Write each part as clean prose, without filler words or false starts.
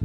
Hi,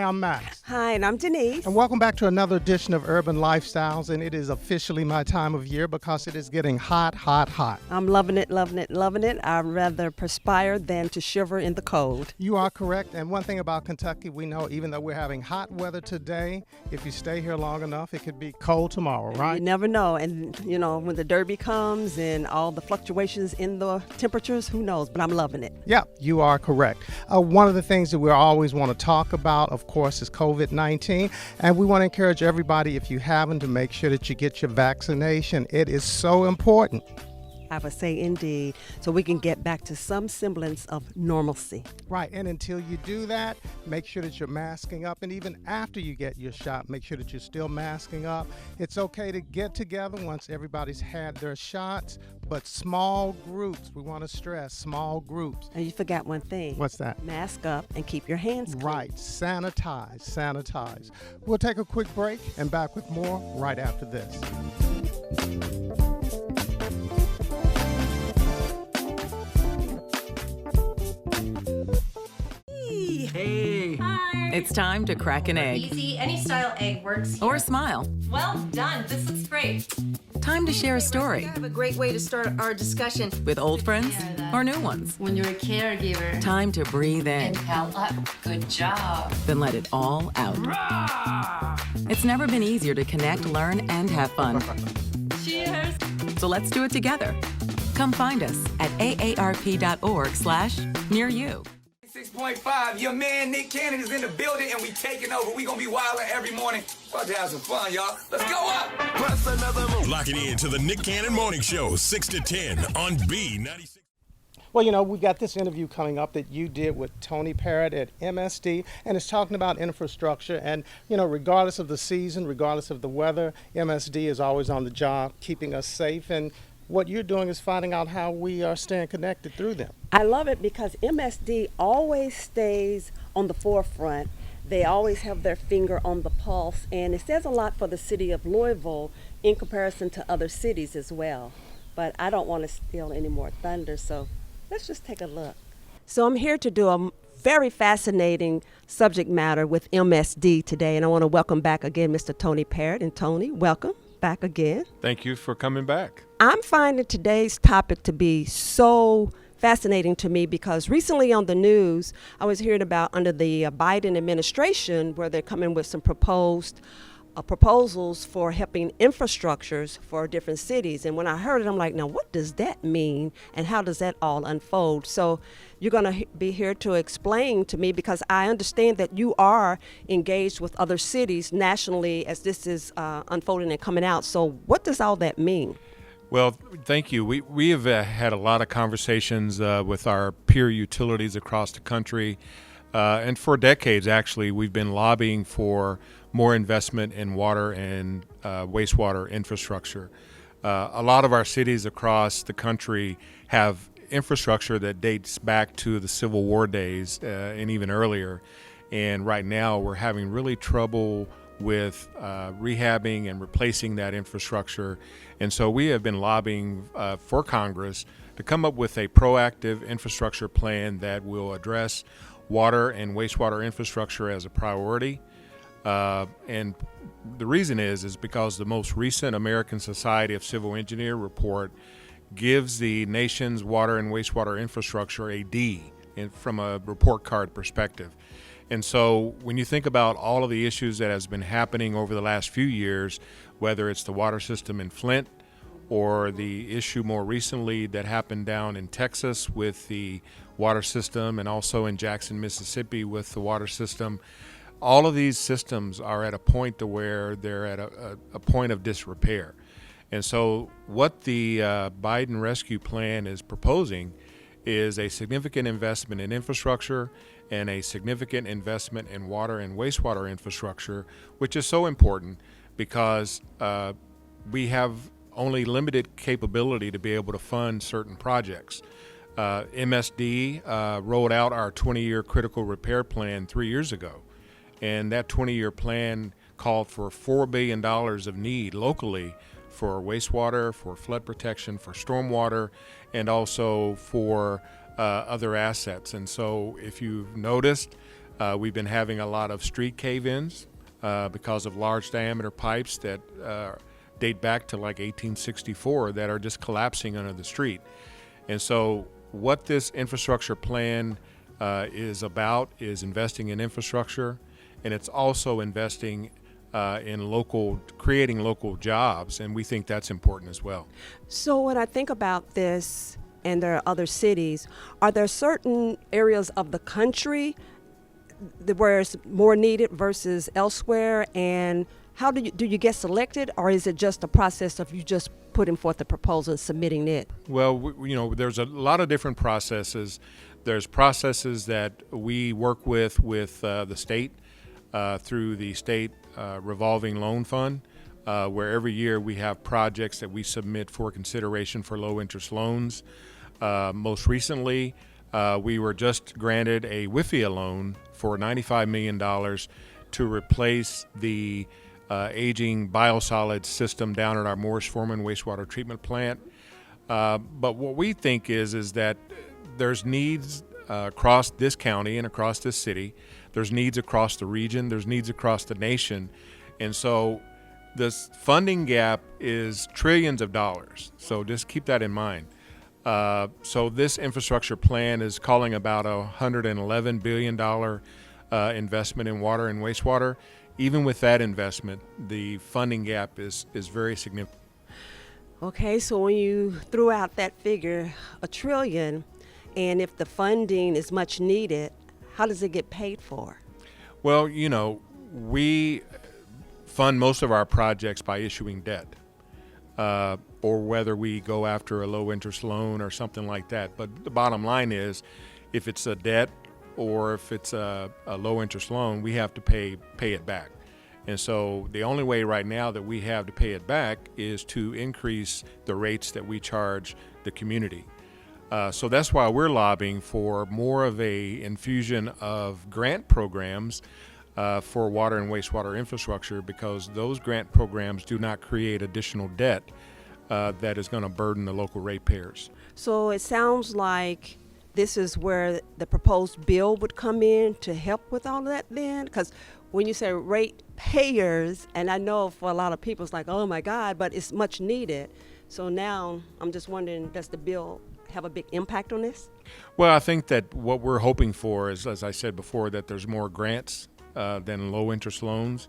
I'm Max. Hi, and I'm Denise. And welcome back to another edition of Urban Lifestyles. And it is officially my time of year because it is getting hot, hot, hot. I'm loving it, loving it, loving it. I'd rather perspire than to shiver in the cold. You are correct. And one thing about Kentucky, we know even though we're having hot weather today, if you stay here long enough, it could be cold tomorrow, right? You never know. And, you know, when the Derby comes and all the fluctuations in the temperatures, who knows? But I'm loving it. Yeah, you are correct. One of the things that we always want to talk about, of course, is COVID-19. And we want to encourage everybody, if you haven't, to make sure that you get your vaccination. It is so important. I would say indeed, so we can get back to some semblance of normalcy. Right, and until you do that, make sure that you're masking up. And even after you get your shot, make sure that you're still masking up. It's okay to get together once everybody's had their shots, but small groups. We want to stress small groups. And you forgot one thing. What's that? Mask up and keep your hands clean. Right, sanitize. We'll take a quick break and back with more right after this. Hey. Hi. It's time to crack an egg. Easy, any style egg works here. Or smile. Well done, this looks great. Time to share a story. I have a great way to start our discussion. With old friends or new ones. When you're a caregiver. Time to breathe in. Inhale up, good job. Then let it all out. It's never been easier to connect, learn, and have fun. Cheers. So let's do it together. Come find us at aarp.org/near you. 6.5, your man Nick Cannon is in the building and we taking over. We gonna be wilding every morning. About to have some fun, y'all. Let's go up! Locking in to the Nick Cannon Morning Show, 6 to 10 on B96. Well, you know, we got this interview coming up that you did with Tony Parrott at MSD, and it's talking about infrastructure. And, you know, regardless of the season, regardless of the weather, MSD is always on the job, keeping us safe. And what you're doing is finding out how we are staying connected through them. I love it because MSD always stays on the forefront. They always have their finger on the pulse, and it says a lot for the city of Louisville in comparison to other cities as well. But I don't want to steal any more thunder, so let's just take a look. So I'm here to do a very fascinating subject matter with MSD today, and I want to welcome back again Mr. Tony Parrott. And Tony, welcome back again. Thank you for coming back. I'm finding today's topic to be so fascinating to me because recently on the news, I was hearing about under the Biden administration where they're coming with some proposals for helping infrastructures for different cities. And when I heard it, I'm like, now what does that mean and how does that all unfold? So you're going to be here to explain to me because I understand that you are engaged with other cities nationally as this is unfolding and coming out. So what does all that mean? Well, thank you. We have had a lot of conversations with our peer utilities across the country. And for decades, actually, we've been lobbying for more investment in water and wastewater infrastructure. A lot of our cities across the country have infrastructure that dates back to the Civil War days and even earlier. And right now, we're having really trouble with rehabbing and replacing that infrastructure. And so we have been lobbying for Congress to come up with a proactive infrastructure plan that will address water and wastewater infrastructure as a priority. And the reason is because the most recent American Society of Civil Engineer report gives the nation's water and wastewater infrastructure a D from a report card perspective. And so when you think about all of the issues that has been happening over the last few years, whether it's the water system in Flint or the issue more recently that happened down in Texas with the water system and also in Jackson, Mississippi with the water system, all of these systems are at a point to where they're at a point of disrepair. And so what the Biden rescue plan is proposing is a significant investment in infrastructure and a significant investment in water and wastewater infrastructure, which is so important because we have only limited capability to be able to fund certain projects. MSD rolled out our 20-year critical repair plan 3 years ago, and that 20-year plan called for $4 billion of need locally for wastewater, for flood protection, for stormwater, and also for other assets. And so if you've noticed, we've been having a lot of street cave-ins because of large diameter pipes that date back to like 1864 that are just collapsing under the street. And so what this infrastructure plan is about is investing in infrastructure, and it's also investing in creating local jobs, and we think that's important as well. So when I think about this, and there are other cities, are there certain areas of the country where it's more needed versus elsewhere? And how do you get selected, or is it just a process of you just putting forth the proposal and submitting it? Well, there's a lot of different processes. There's processes that we work with the state through the state revolving loan fund, where every year we have projects that we submit for consideration for low interest loans. Most recently, we were just granted a WIFIA loan for $95 million to replace the aging biosolids system down at our Morris Forman wastewater treatment plant. But what we think is that there's needs across this county and across this city. There's needs across the region. There's needs across the nation. And so this funding gap is trillions of dollars. So just keep that in mind. So this infrastructure plan is calling about a $111 billion investment in water and wastewater. Even with that investment, the funding gap is very significant. Okay, so when you threw out that figure, $1 trillion, and if the funding is much needed, how does it get paid for? Well, we fund most of our projects by issuing debt, or whether we go after a low interest loan or something like that. But the bottom line is, if it's a debt or if it's a low interest loan, we have to pay it back. And so the only way right now that we have to pay it back is to increase the rates that we charge the community. So that's why we're lobbying for more of a infusion of grant programs for water and wastewater infrastructure, because those grant programs do not create additional debt that is going to burden the local ratepayers. So it sounds like this is where the proposed bill would come in to help with all of that then? Because when you say ratepayers, and I know for a lot of people it's like, oh my God, but it's much needed. So now I'm just wondering, does the bill have a big impact on this? Well, I think that what we're hoping for is, as I said before, that there's more grants than low interest loans,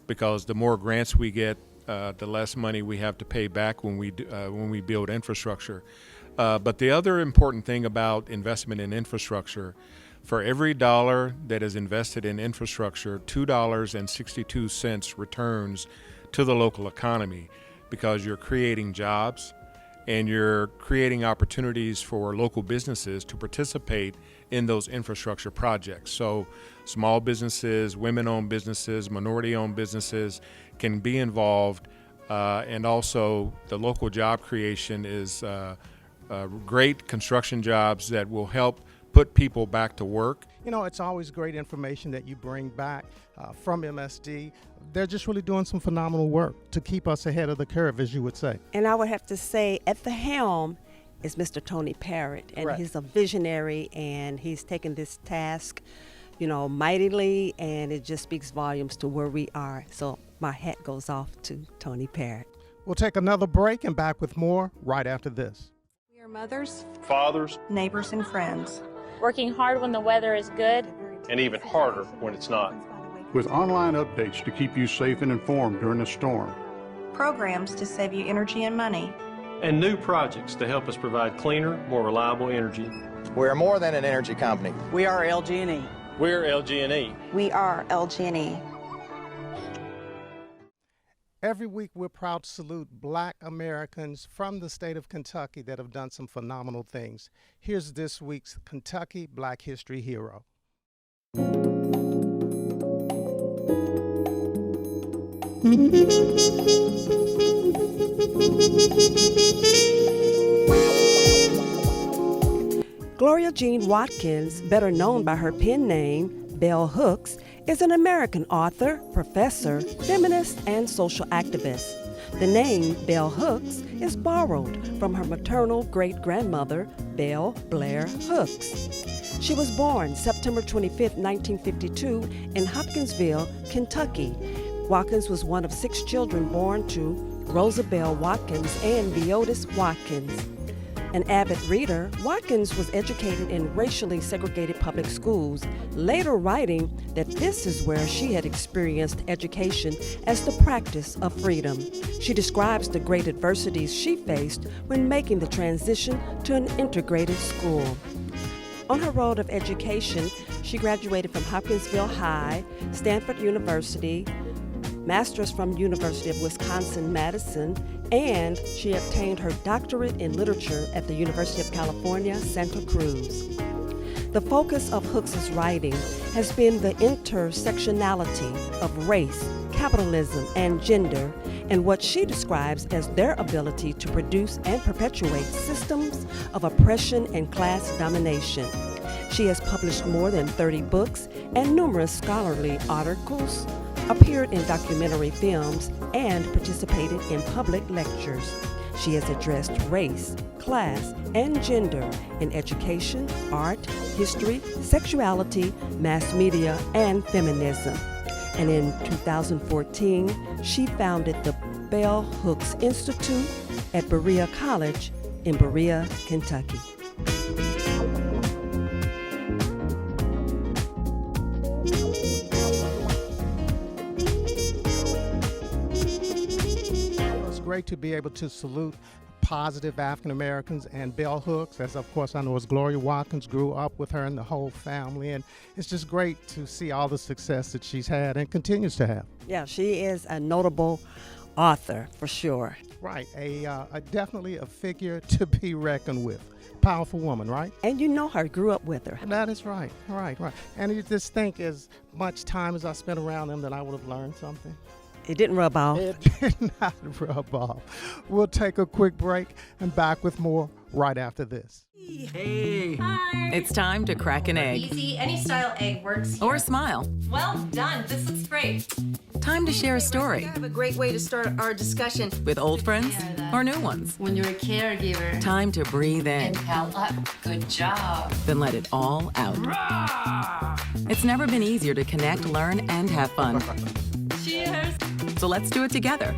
because the more grants we get, the less money we have to pay back when we build infrastructure. But the other important thing about investment in infrastructure, for every dollar that is invested in infrastructure, $2.62 returns to the local economy, because you're creating jobs and you're creating opportunities for local businesses to participate in those infrastructure projects. So small businesses, women-owned businesses, minority-owned businesses can be involved, and also the local job creation is great construction jobs that will help put people back to work. It's always great information that you bring back from MSD. They're just really doing some phenomenal work to keep us ahead of the curve, as you would say. And I would have to say, at the helm is Mr. Tony Parrott, and Correct. He's a visionary, and he's taken this task, mightily, and it just speaks volumes to where we are. So my hat goes off to Tony Parrott. We'll take another break and back with more right after this. We are mothers, fathers, neighbors, and friends. Working hard when the weather is good, and even harder when it's not. With online updates to keep you safe and informed during a storm. Programs to save you energy and money. And new projects to help us provide cleaner, more reliable energy. We're more than an energy company. We are LG&E. We're LG&E. We are LG&E. Every week, we're proud to salute Black Americans from the state of Kentucky that have done some phenomenal things. Here's this week's Kentucky Black History Hero. Gloria Jean Watkins, better known by her pen name, Bell Hooks, is an American author, professor, feminist, and social activist. The name Bell Hooks is borrowed from her maternal great-grandmother, Belle Blair Hooks. She was born September 25, 1952, in Hopkinsville, Kentucky. Watkins was one of 6 children born to Rosabelle Watkins and Beatrice Watkins. An avid reader, Watkins was educated in racially segregated public schools, later writing that this is where she had experienced education as the practice of freedom. She describes the great adversities she faced when making the transition to an integrated school. On her road of education, she graduated from Hopkinsville High, Stanford University, master's from University of Wisconsin-Madison, and she obtained her doctorate in literature at the University of California, Santa Cruz. The focus of Hooks' writing has been the intersectionality of race, capitalism, and gender, and what she describes as their ability to produce and perpetuate systems of oppression and class domination. She has published more than 30 books and numerous scholarly articles, appeared in documentary films, and participated in public lectures. She has addressed race, class, and gender in education, art, history, sexuality, mass media, and feminism. And in 2014, she founded the Bell Hooks Institute at Berea College in Berea, Kentucky. Great to be able to salute positive African Americans and Bell Hooks, as of course I know as Gloria Watkins grew up with her and the whole family, and it's just great to see all the success that she's had and continues to have. Yeah, she is a notable author for sure. Right, a definitely a figure to be reckoned with. Powerful woman, right? And you know her, grew up with her. That is right, right. And you just think as much time as I spent around them that I would have learned something. It didn't rub off. It did not rub off. We'll take a quick break and back with more right after this. Hey. Hi. It's time to crack an egg. Easy, any style egg works here. Or smile. Well done, this looks great. Time to share a story. I have a great way to start our discussion. With old friends or new ones. When you're a caregiver. Time to breathe in. Inhale up, good job. Then let it all out. It's never been easier to connect, learn, and have fun. Cheers. So let's do it together.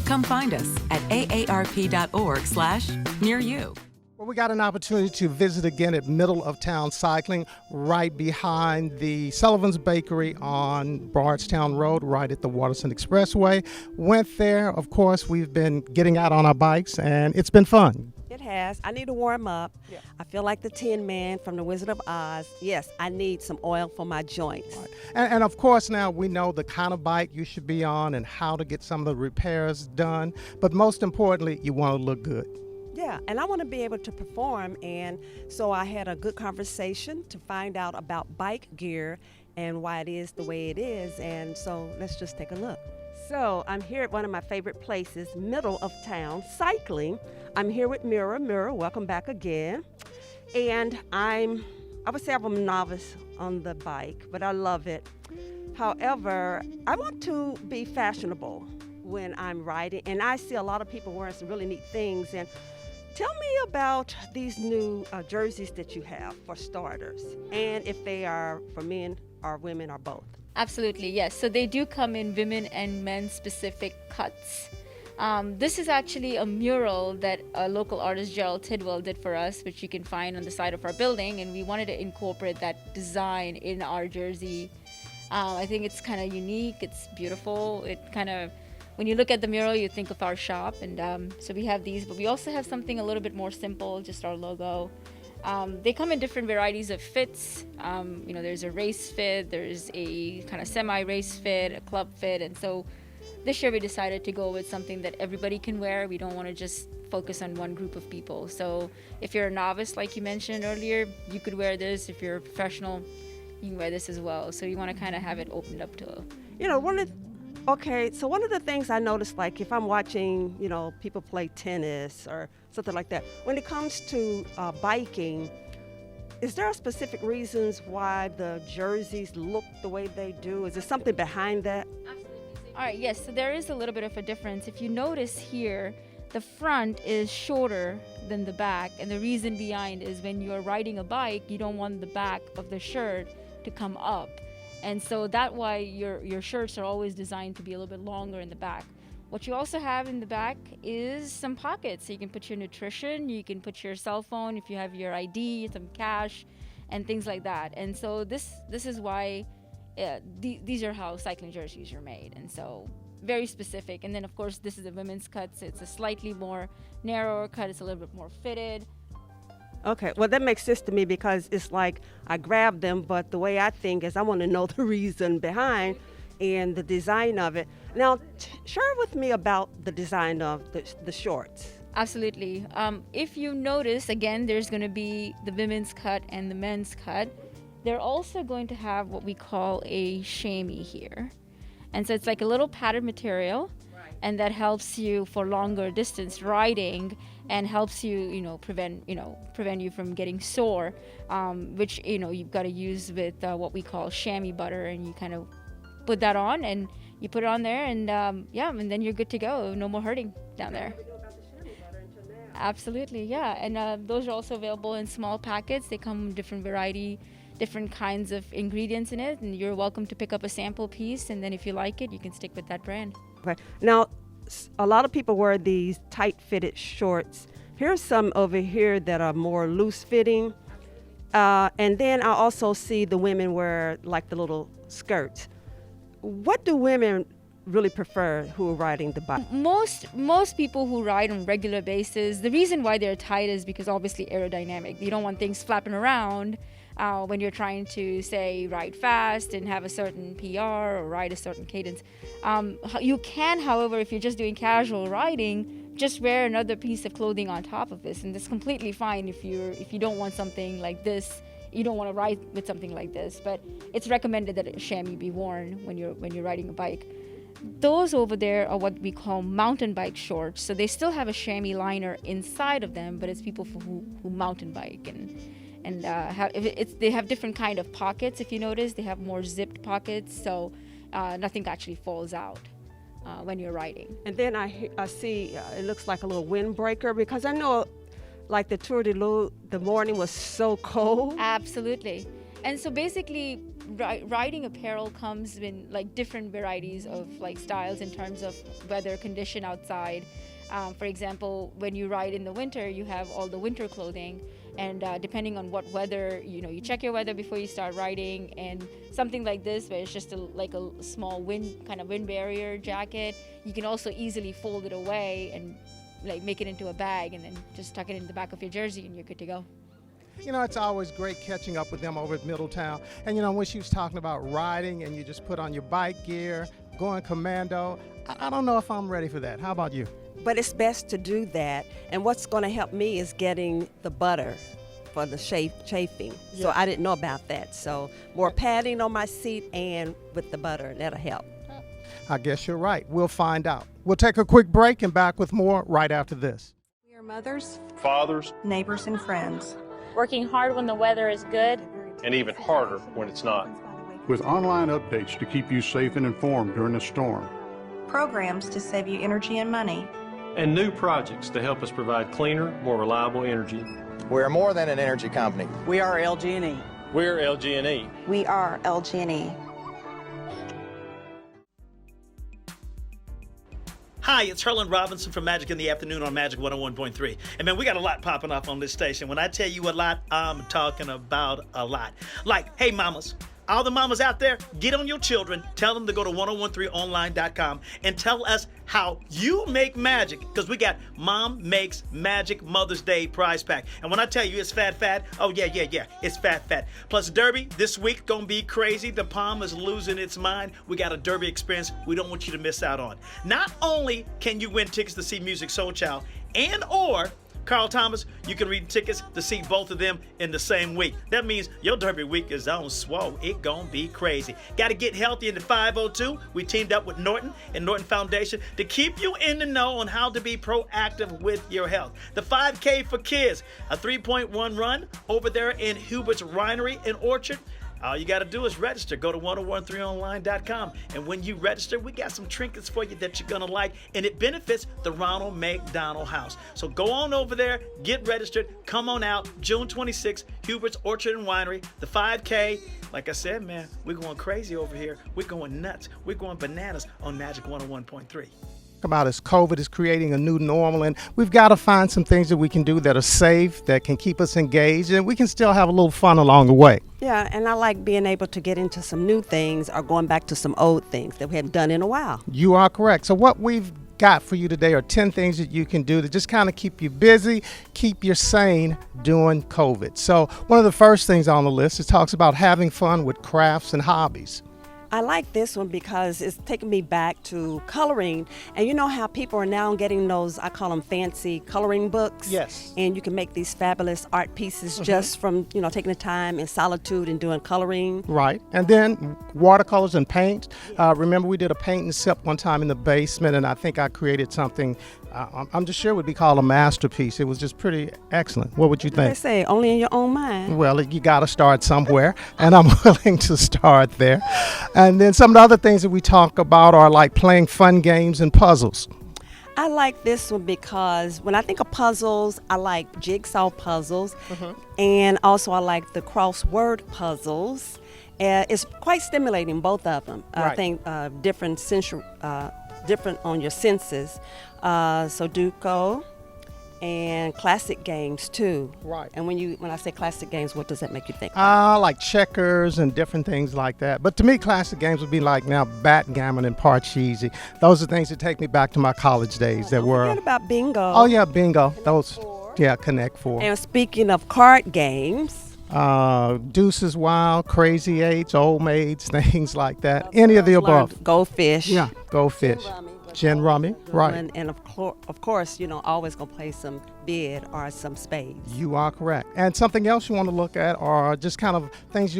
Come find us at aarp.org/near-you. Well, we got an opportunity to visit again at Middle of Town Cycling, right behind the Sullivan's Bakery on Bardstown Road, right at the Waterson Expressway. Went there, of course, we've been getting out on our bikes, and it's been fun. It has. I need to warm up. Yeah. I feel like the Tin Man from The Wizard of Oz. Yes, I need some oil for my joints. Right. And of course, now we know the kind of bike you should be on and how to get some of the repairs done. But most importantly, you want to look good. Yeah, and I want to be able to perform, and so I had a good conversation to find out about bike gear and why it is the way it is, and so let's just take a look. So I'm here at one of my favorite places, Middle of Town Cycling. I'm here with Mira. Mira, welcome back again. And I would say I'm a novice on the bike, but I love it. However, I want to be fashionable when I'm riding, and I see a lot of people wearing some really neat things. And tell me about these new jerseys that you have for starters, and if they are for men or women or both. Absolutely, yes. So they do come in women and men specific cuts. This is actually a mural that a local artist, Gerald Tidwell, did for us, which you can find on the side of our building, and we wanted to incorporate that design in our jersey. I think it's kind of unique, it's beautiful, it kind of, when you look at the mural, you think of our shop, and so we have these, but we also have something a little bit more simple, just our logo. They come in different varieties of fits. There's a race fit, there's a kind of semi-race fit, a club fit, and so this year we decided to go with something that everybody can wear. We don't want to just focus on one group of people. So if you're a novice, like you mentioned earlier, you could wear this. If you're a professional, you can wear this as well. So you want to kind of have it opened up to one of Okay, so one of the things I noticed, like if I'm watching, people play tennis or something like that, when it comes to biking, is there specific reasons why the jerseys look the way they do? Is there something behind that? All right, yes, so there is a little bit of a difference. If you notice here, the front is shorter than the back, and the reason behind is when you're riding a bike, you don't want the back of the shirt to come up. And so that's why your shirts are always designed to be a little bit longer in the back. What you also have in the back is some pockets. So you can put your nutrition, you can put your cell phone, if you have your ID, some cash, and things like that. And so this is why these are how cycling jerseys are made. And so very specific. And then of course this is a women's cut, so it's a slightly more narrower cut. It's a little bit more fitted. Okay, well, that makes sense to me because it's like I grab them, but the way I think is I want to know the reason behind and the design of it. Now, share with me about the design of the shorts. Absolutely. If you notice, again, there's going to be the women's cut and the men's cut. They're also going to have what we call a chamois here. And so it's like a little padded material, and that helps you for longer distance riding and helps you, prevent you from getting sore, which, you've got to use with what we call chamois butter, and you kind of put that on and you put it on there and and then you're good to go. No more hurting down there. Absolutely, yeah. And those are also available in small packets. They come in different variety, different kinds of ingredients in it, and you're welcome to pick up a sample piece, and then if you like it, you can stick with that brand. Okay. Now, a lot of people wear these tight-fitted shorts. Here's some over here that are more loose-fitting. And then I also see the women wear like the little skirts. What do women really prefer who are riding the bike? Most people who ride on a regular basis, the reason why they're tight is because obviously aerodynamic. You don't want things flapping around when you're trying to, say, ride fast and have a certain PR or ride a certain cadence. You can, however, if you're just doing casual riding, just wear another piece of clothing on top of this, and that's completely fine if you don't want something like this. You don't want to ride with something like this, but it's recommended that a chamois be worn when you're riding a bike. Those over there are what we call mountain bike shorts. So they still have a chamois liner inside of them, but it's people who mountain bike and they have different kind of pockets. If you notice, they have more zipped pockets, so nothing actually falls out when you're riding. And then I see it looks like a little windbreaker, because I know like the Tour de l'Eau, the morning was so cold. Absolutely. And so basically riding apparel comes in like different varieties of like styles in terms of weather condition outside. For example, when you ride in the winter, you have all the winter clothing, and depending on what weather, you check your weather before you start riding. And something like this, where it's just like a small wind barrier jacket, you can also easily fold it away and like make it into a bag and then just tuck it in the back of your jersey and you're good to go. It's always great catching up with them over at Middletown. And, when she was talking about riding and you just put on your bike gear, going commando, I don't know if I'm ready for that. How about you? But it's best to do that. And what's going to help me is getting the butter for the chafing. Yeah. So I didn't know about that. So more padding on my seat and with the butter, that'll help. I guess you're right. We'll find out. We'll take a quick break and back with more right after this. We are mothers, fathers, neighbors, and friends. Working hard when the weather is good, and even harder when it's not. With online updates to keep you safe and informed during the storm. Programs to save you energy and money. And new projects to help us provide cleaner, more reliable energy. We are more than an energy company. We are LG&E. We're LG&E. We are LG&E. Hi, it's Herlin Robinson from Magic in the Afternoon on Magic 101.3. And man, we got a lot popping off on this station. When I tell you a lot, I'm talking about a lot. Like, hey mamas, all the mamas out there, get on your children, tell them to go to 1013online.com and tell us how you make magic, because we got Mom Makes Magic Mother's Day prize pack. And when I tell you it's fat, oh yeah, it's fat. Plus Derby this week gonna be crazy. The Palm is losing its mind. We got a Derby experience we don't want you to miss out on. Not only can you win tickets to see Music Soul Child and or Carl Thomas, you can read tickets to see both of them in the same week. That means your Derby week is on swole. It gonna be crazy. Gotta get healthy in the 502. We teamed up with Norton and Norton Foundation to keep you in the know on how to be proactive with your health. The 5K for Kids, a 3.1 run over there in Hubert's Winery and Orchard. All you got to do is register. Go to 1013online.com. And when you register, we got some trinkets for you that you're going to like. And it benefits the Ronald McDonald House. So go on over there, get registered, come on out. June 26th, Hubert's Orchard and Winery, the 5K. Like I said, man, we're going crazy over here. We're going nuts. We're going bananas on Magic 101.3. About as COVID is creating a new normal, and we've got to find some things that we can do that are safe, that can keep us engaged, and we can still have a little fun along the way. Yeah, and I like being able to get into some new things or going back to some old things that we haven't done in a while. You are correct. So what we've got for you today are 10 things that you can do to just kind of keep you busy, keep you sane during COVID. So one of the first things on the list, it talks about having fun with crafts and hobbies. I like this one because it's taking me back to coloring. And you know how people are now getting those, I call them fancy coloring books? Yes. And you can make these fabulous art pieces just from, taking the time in solitude and doing coloring. Right. And then watercolors and paint. Remember, we did a paint and sip one time in the basement, and I think I created something, I'm just sure it would be called a masterpiece. It was just pretty excellent. What would you think? They say, only in your own mind. Well, you got to start somewhere, and I'm willing to start there. And then some of the other things that we talk about are like playing fun games and puzzles. I like this one because when I think of puzzles, I like jigsaw puzzles, and also I like the crossword puzzles. It's quite stimulating, both of them. Right. I think different on your senses. Sudoku and classic games too. Right. And when I say classic games, what does that make you think? Like checkers and different things like that. But to me, classic games would be like now backgammon and Parcheesi. Those are things that take me back to my college days. That were. Forget about bingo. Oh yeah, bingo. Those. Yeah, Connect Four. And speaking of card games. Deuces Wild, Crazy Eights, Old Maids, things like that. Any of the above. Go Fish. Yeah, Go Fish. Gin Rummy, right. And of course, always going to play some bid or some spades. You are correct. And something else you want to look at are just kind of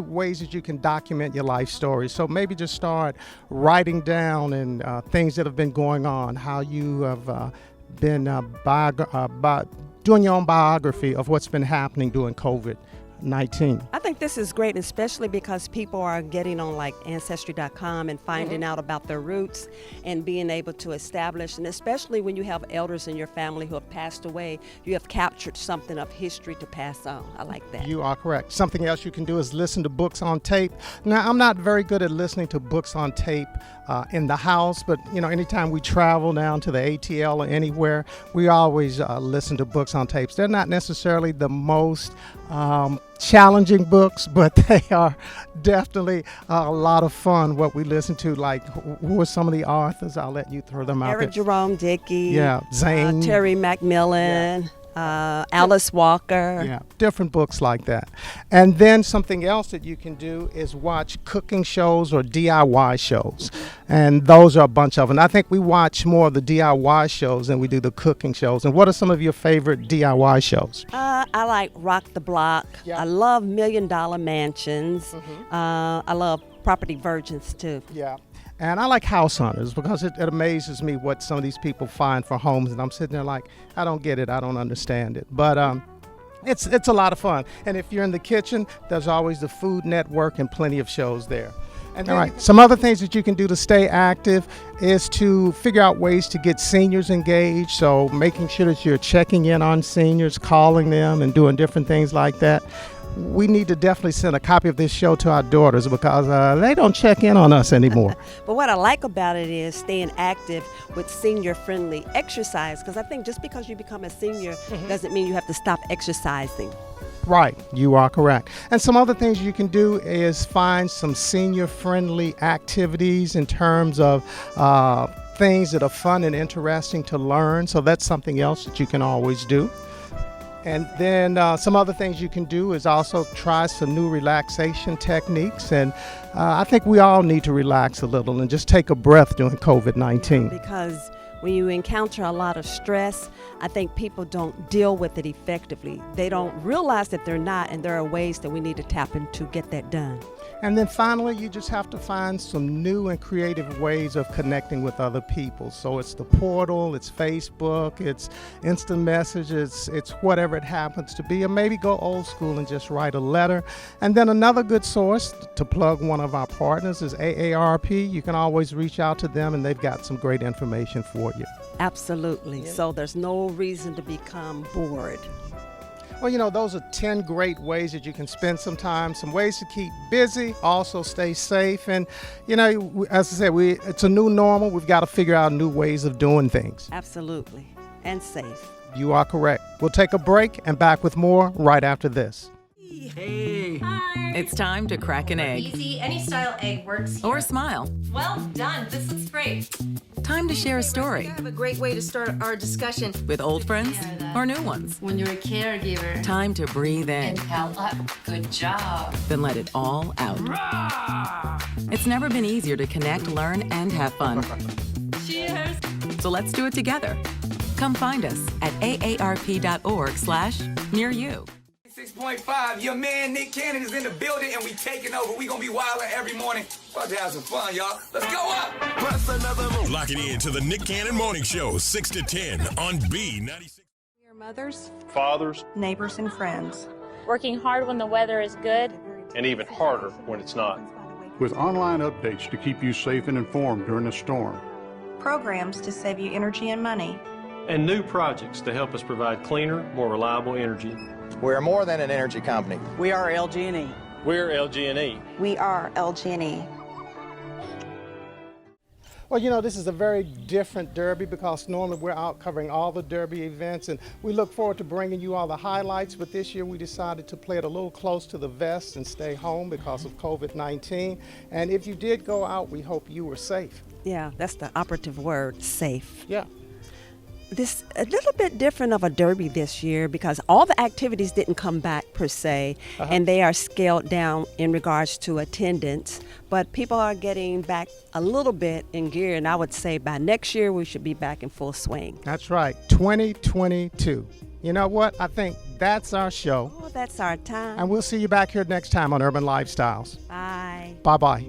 ways that you can document your life story. So maybe just start writing down and things that have been going on, how you have been doing your own biography of what's been happening during COVID-19. I think this is great, especially because people are getting on like Ancestry.com and finding out about their roots and being able to establish, and especially when you have elders in your family who have passed away, you have captured something of history to pass on. I like that. You are correct. Something else you can do is listen to books on tape. Now, I'm not very good at listening to books on tape in the house, but anytime we travel down to the ATL or anywhere, we always listen to books on tapes. They're not necessarily the most challenging books, but they are definitely a lot of fun. What we listen to, like who are some of the authors? I'll let you throw them out Eric there. Jerome Dickey. Yeah, Zane. Terry McMillan. Alice Walker. Yeah, different books like that. And then something else that you can do is watch cooking shows or DIY shows. And those are a bunch of them. And I think we watch more of the DIY shows than we do the cooking shows. And what are some of your favorite DIY shows? I like Rock the Block. Yeah. I love $1 Million Mansions. I love Property Virgins too. Yeah. And I like House Hunters because it amazes me what some of these people find for homes. And I'm sitting there like, I don't get it. I don't understand it. But it's a lot of fun. And if you're in the kitchen, there's always the Food Network and plenty of shows there. And all right, some other things that you can do to stay active is to figure out ways to get seniors engaged. So making sure that you're checking in on seniors, calling them and doing different things like that. We need to definitely send a copy of this show to our daughters because they don't check in on us anymore. But what I like about it is staying active with senior-friendly exercise, because I think just because you become a senior doesn't mean you have to stop exercising. Right, you are correct. And some other things you can do is find some senior-friendly activities in terms of things that are fun and interesting to learn. So that's something else that you can always do. And then some other things you can do is also try some new relaxation techniques. And I think we all need to relax a little and just take a breath during COVID-19. Because When you encounter a lot of stress, I think people don't deal with it effectively. They don't realize that they're not, and there are ways that we need to tap into to get that done. And then finally, you just have to find some new and creative ways of connecting with other people. So it's the portal, it's Facebook, it's instant messages, it's whatever it happens to be. Or maybe go old school and just write a letter. And then another good source to plug one of our partners is AARP. You can always reach out to them, and they've got some great information for you. Absolutely. So there's no reason to become bored. Well, those are 10 great ways that you can spend some time, some ways to keep busy, also stay safe. And, as I said, it's a new normal. We've got to figure out new ways of doing things. Absolutely. And safe. You are correct. We'll take a break and back with more right after this. Hey. Hi. It's time to crack an egg. Easy, any style egg works here. Or smile. Well done. This looks great. Time to share a story. I have a great way to start our discussion. With old friends or new ones. When you're a caregiver. Time to breathe in. Inhale up. Good job. Then let it all out. It's never been easier to connect, learn, and have fun. Cheers. So let's do it together. Come find us at aarp.org/near you. 6.5, your man Nick Cannon is in the building and we taking over. We gonna be wilding every morning. About to have some fun, y'all. Let's go up! Locking in to the Nick Cannon Morning Show, 6 to 10 on B96. Your mothers, Fathers, neighbors, and friends. Working hard when the weather is good. and even harder when it's not. With online updates to keep you safe and informed during a storm. Programs to save you energy and money. And new projects to help us provide cleaner, more reliable energy. We're more than an energy company. We are LG&E. We're LG&E. We are LG&E. Well, this is a very different Derby because normally we're out covering all the Derby events, and we look forward to bringing you all the highlights, but this year we decided to play it a little close to the vest and stay home because of COVID-19. And if you did go out, we hope you were safe. Yeah, that's the operative word, safe. Yeah. This a little bit different of a derby this year because all the activities didn't come back per se, and they are scaled down in regards to attendance, but people are getting back a little bit in gear, and I would say by next year we should be back in full swing. That's right, 2022. You know what? I think that's our show. Oh, that's our time. And we'll see you back here next time on Urban Lifestyles. Bye. Bye-bye.